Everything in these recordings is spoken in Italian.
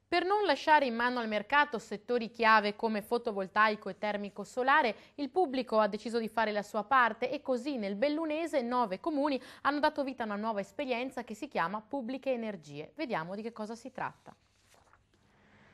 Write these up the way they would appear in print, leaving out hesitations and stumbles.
Per non lasciare in mano al mercato settori chiave come fotovoltaico e termico solare, il pubblico ha deciso di fare la sua parte e così nel Bellunese 9 comuni hanno dato vita a una nuova esperienza che si chiama Pubbliche Energie. Vediamo di che cosa si tratta.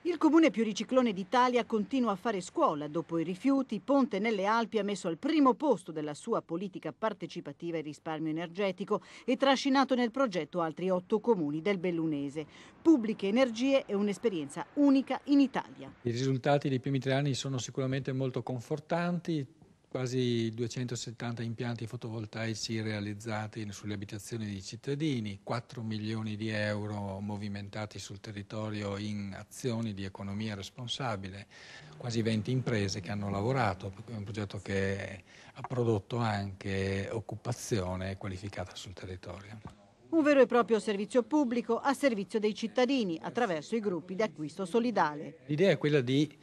Il comune più riciclone d'Italia continua a fare scuola. Dopo i rifiuti, Ponte nelle Alpi ha messo al primo posto della sua politica partecipativa il risparmio energetico e trascinato nel progetto altri 8 comuni del Bellunese. Pubbliche Energie è un'esperienza unica in Italia. I risultati dei primi 3 anni sono sicuramente molto confortanti. Quasi 270 impianti fotovoltaici realizzati sulle abitazioni dei cittadini, 4 milioni di euro movimentati sul territorio in azioni di economia responsabile, quasi 20 imprese che hanno lavorato, è un progetto che ha prodotto anche occupazione qualificata sul territorio. Un vero e proprio servizio pubblico a servizio dei cittadini attraverso i gruppi di acquisto solidale. L'idea è quella di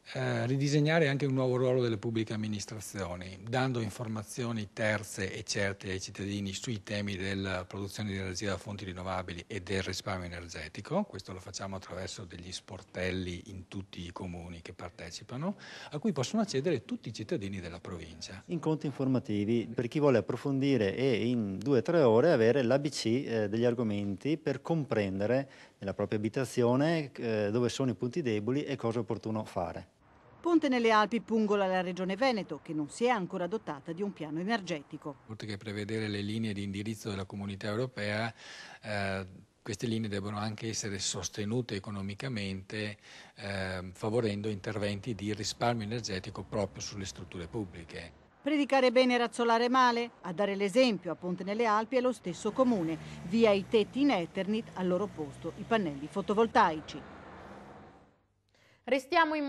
ridisegnare anche un nuovo ruolo delle pubbliche amministrazioni, dando informazioni terze e certe ai cittadini sui temi della produzione di energia da fonti rinnovabili e del risparmio energetico. Questo lo facciamo attraverso degli sportelli in tutti i comuni che partecipano, a cui possono accedere tutti i cittadini della provincia. Incontri informativi per chi vuole approfondire e in 2 o 3 ore avere l'ABC degli argomenti per comprendere nella propria abitazione dove sono i punti deboli e cosa è opportuno fare. Ponte nelle Alpi pungola la Regione Veneto, che non si è ancora dotata di un piano energetico. Oltre che prevedere le linee di indirizzo della Comunità Europea, queste linee devono anche essere sostenute economicamente, favorendo interventi di risparmio energetico proprio sulle strutture pubbliche. Predicare bene e razzolare male? A dare l'esempio a Ponte nelle Alpi è lo stesso comune. Via i tetti in Eternit, al loro posto i pannelli fotovoltaici. Restiamo in